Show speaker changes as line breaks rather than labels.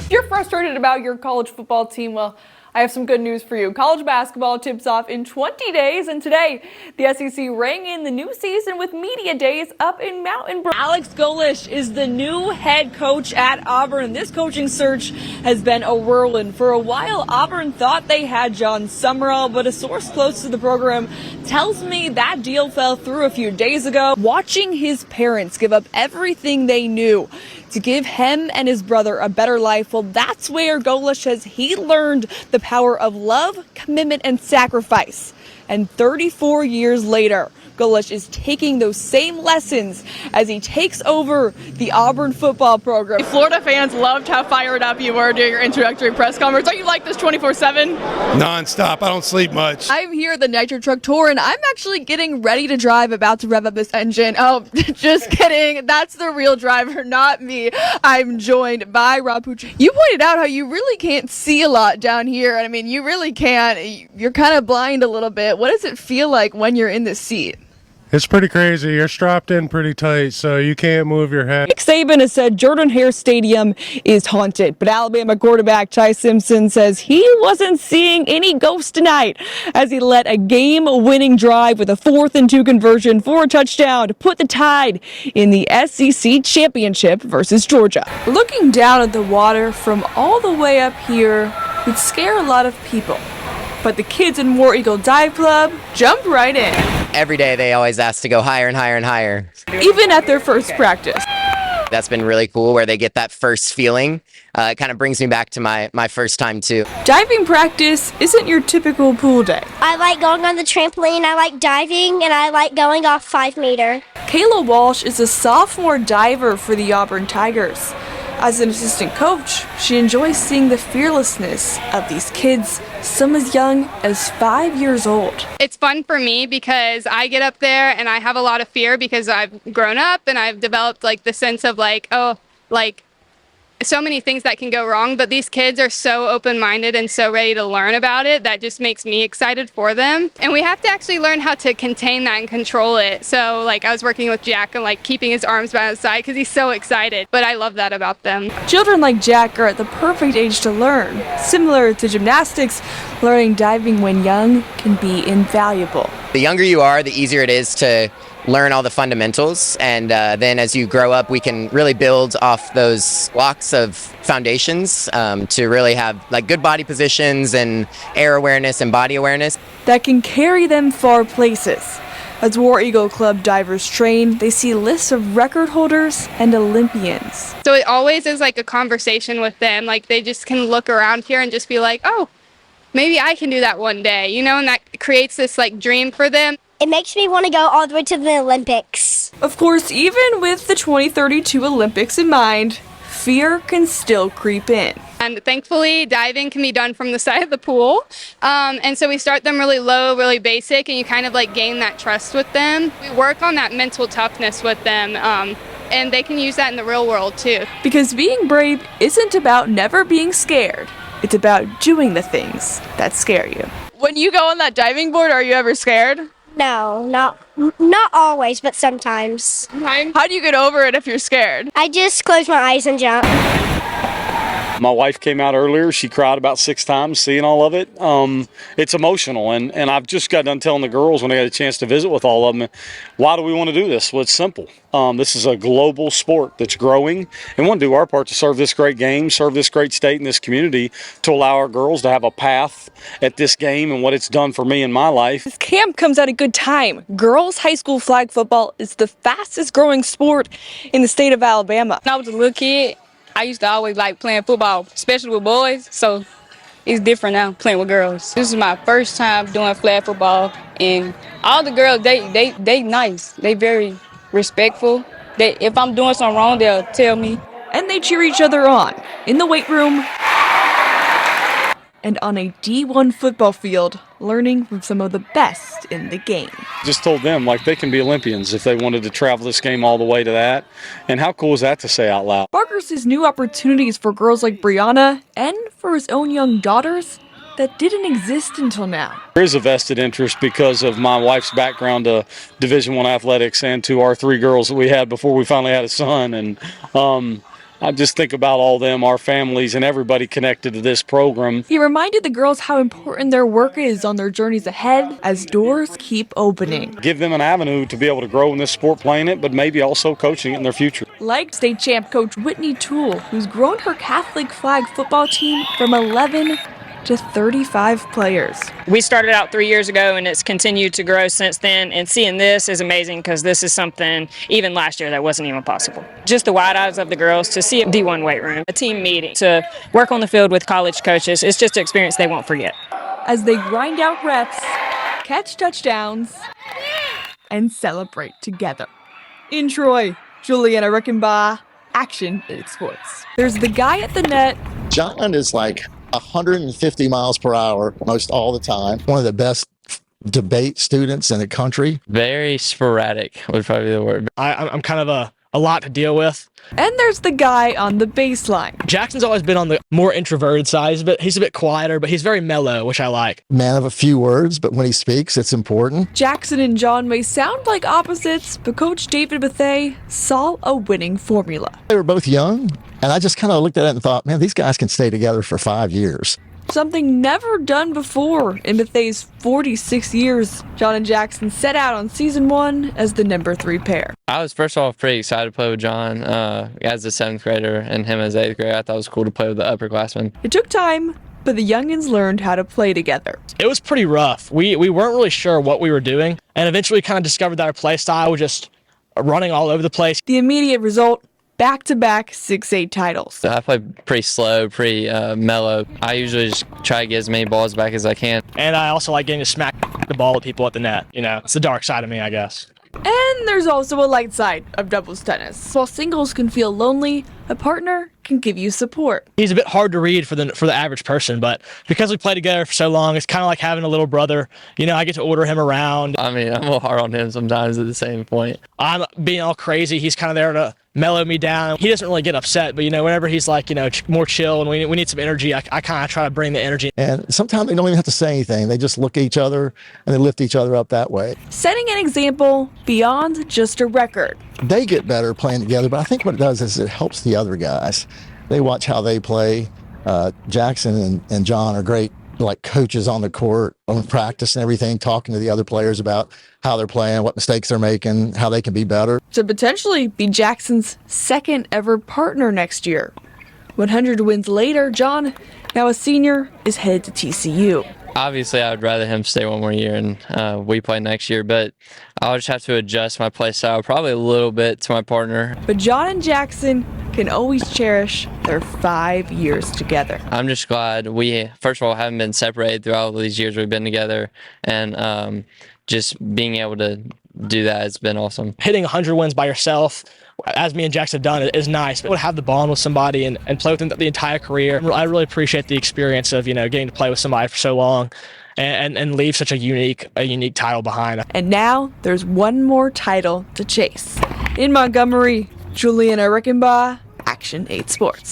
If you're frustrated about your college football team, well, I have some good news for you. College basketball tips off in 20 days, and today, the SEC rang in the new season with media days up in Mountain Brook. Alex Golesh is the new head coach at Auburn. This coaching search has been a whirlwind. For a while, Auburn thought they had John Summerall, but a source close to the program tells me that deal fell through a few days ago. Watching his parents give up everything they knew to give him and his brother a better life, well, that's where Golesh says he learned the power of love, commitment, and sacrifice. And 34 years later, Golesh is taking those same lessons as he takes over the Auburn football program. Florida fans loved how fired up you were during your introductory press conference. Don't you like this 24/7?
Non-stop. I don't sleep much.
I'm here at the Nitro Truck Tour, and I'm actually getting ready to drive, about to rev up this engine. Oh, just kidding. That's the real driver, not me. I'm joined by Rob Pucci. You pointed out how you really can't see a lot down here. I mean, you really can't. You're kind of blind a little bit. What does it feel like when you're in this seat?
It's pretty crazy. You're strapped in pretty tight, so you can't move your head.
Nick Saban has said Jordan-Hare Stadium is haunted, but Alabama quarterback Ty Simpson says he wasn't seeing any ghosts tonight as he led a game-winning drive with a 4th-and-2 conversion for a touchdown to put the Tide in the SEC championship versus Georgia. Looking down at the water from all the way up here would scare a lot of people, but the kids in War Eagle Dive Club jumped right in.
Every day they always ask to go higher and higher and higher.
Even at their first practice.
That's been really cool where they get that first feeling. It kind of brings me back to my first time too.
Diving practice isn't your typical pool day.
I like going on the trampoline, I like diving, and I like going off 5 meter.
Kayla Walsh is a sophomore diver for the Auburn Tigers. As an assistant coach, she enjoys seeing the fearlessness of these kids, some as young as 5 years old.
It's fun for me because I get up there and I have a lot of fear because I've grown up and I've developed like the sense of so many things that can go wrong, but these kids are so open-minded and so ready to learn about it that just makes me excited for them. And we have to actually learn how to contain that and control it. So like I was working with Jack and like keeping his arms by his side because he's so excited, but I love that about them.
Children like Jack are at the perfect age to learn. Similar to gymnastics, learning diving when young can be invaluable.
The younger you are, the easier it is to learn all the fundamentals, and then as you grow up we can really build off those blocks of foundations to really have like good body positions and air awareness and body awareness
that can carry them far places. As War Eagle Club divers train, they see lists of record holders and Olympians.
So it always is like a conversation with them. Like they just can look around here and just be like, oh, maybe I can do that one day, you know, and that creates this like dream for them.
It makes me want to go all the way to the Olympics.
Of course, even with the 2032 Olympics in mind, fear can still creep in.
And thankfully, diving can be done from the side of the pool. And so we start them really low, really basic, and you kind of like gain that trust with them. We work on that mental toughness with them, and they can use that in the real world too.
Because being brave isn't about never being scared. It's about doing the things that scare you. When you go on that diving board, are you ever scared?
No, not always, but sometimes.
How do you get over it if you're scared?
I just close my eyes and jump.
My wife came out earlier. She cried about 6 times seeing all of it. It's emotional, and I've just got done telling the girls when I got a chance to visit with all of them, why do we want to do this? Well, it's simple. This is a global sport that's growing, and we want to do our part to serve this great game, serve this great state and this community, to allow our girls to have a path at this game and what it's done for me in my life.
This camp comes at a good time. Girls high school flag football is the fastest growing sport in the state of Alabama.
When I was a little kid, I used to always like playing football, especially with boys, so it's different now playing with girls. This is my first time doing flag football, and all the girls, they nice. They very respectful. If I'm doing something wrong, they'll tell me.
And they cheer each other on in the weight room and on a D1 football field, learning from some of the best in the game.
Just told them like they can be Olympians if they wanted to travel this game all the way to that. And how cool is that to say out loud?
Parker sees new opportunities for girls like Brianna and for his own young daughters that didn't exist until now.
There is a vested interest because of my wife's background to Division I athletics and to our 3 girls that we had before we finally had a son. And I just think about all them, our families, and everybody connected to this program.
He reminded the girls how important their work is on their journeys ahead as doors keep opening.
Give them an avenue to be able to grow in this sport, playing it, but maybe also coaching it in their future.
Like state champ coach Whitney Toole, who's grown her Catholic flag football team from 11 to 35 players.
We started out 3 years ago and it's continued to grow since then, and seeing this is amazing because this is something even last year that wasn't even possible. Just the wide eyes of the girls to see a D1 weight room, a team meeting, to work on the field with college coaches, it's just an experience they won't forget.
As they grind out reps, catch touchdowns, and celebrate together. In Troy, Julianna Reichenbach, Action 8 Sports. There's the guy at the net.
John is like 150 miles per hour most all the time. One of the best debate students in the country.
Very sporadic would probably be the word.
I'm kind of a lot to deal with.
And there's the guy on the baseline.
Jackson's always been on the more introverted side, but he's a bit quieter, but he's very mellow, which I like.
Man of a few words, but when he speaks, it's important.
Jackson and John may sound like opposites, but Coach David Bethea saw a winning formula.
They were both young, and I just kind of looked at it and thought, man, these guys can stay together for 5 years.
Something never done before in Bethea's 46 years. John and Jackson set out on season 1 as the number 3 pair.
I was first of all pretty excited to play with John as a 7th grader and him as 8th grader. I thought it was cool to play with the upperclassmen.
It took time, but the youngins learned how to play together.
It was pretty rough. We weren't really sure what we were doing, and eventually kind of discovered that our play style was just running all over the place.
The immediate result, back-to-back 6A titles.
I play pretty slow, pretty mellow. I usually just try to get as many balls back as I can.
And I also like getting to smack the ball at people at the net. You know, it's the dark side of me, I guess.
And there's also a light side of doubles tennis. While singles can feel lonely, a partner can give you support.
He's a bit hard to read for the average person, but because we play together for so long, it's kind of like having a little brother. You know, I get to order him around.
I mean, I'm a little hard on him sometimes at the same point.
I'm being all crazy. He's kind of there to mellow me down. He doesn't really get upset, but, you know, whenever he's like, you know, more chill and we need some energy, I kind of try to bring the energy.
And sometimes they don't even have to say anything. They just look at each other and they lift each other up that way.
Setting an example beyond just a record.
They get better playing together, but I think what it does is it helps the other guys. They watch how they play. Jackson and John are great, like coaches on the court, on practice and everything, talking to the other players about how they're playing, what mistakes they're making, how they can be better.
To potentially be Jackson's second ever partner next year. 100 wins later, John, now a senior, is headed to TCU.
Obviously, I would rather him stay one more year and we play next year, but I'll just have to adjust my play style probably a little bit to my partner.
But John and Jackson can always cherish their 5 years together.
I'm just glad we, first of all, haven't been separated throughout all these years we've been together, and just being able to do that has been awesome.
Hitting 100 wins by yourself, as me and Jax have done, is nice. But to have the bond with somebody and play with them the entire career, I really appreciate the experience of, you know, getting to play with somebody for so long and leave such a unique title behind.
And now there's one more title to chase. In Montgomery, Julianna Reichenbach, Action 8 Sports.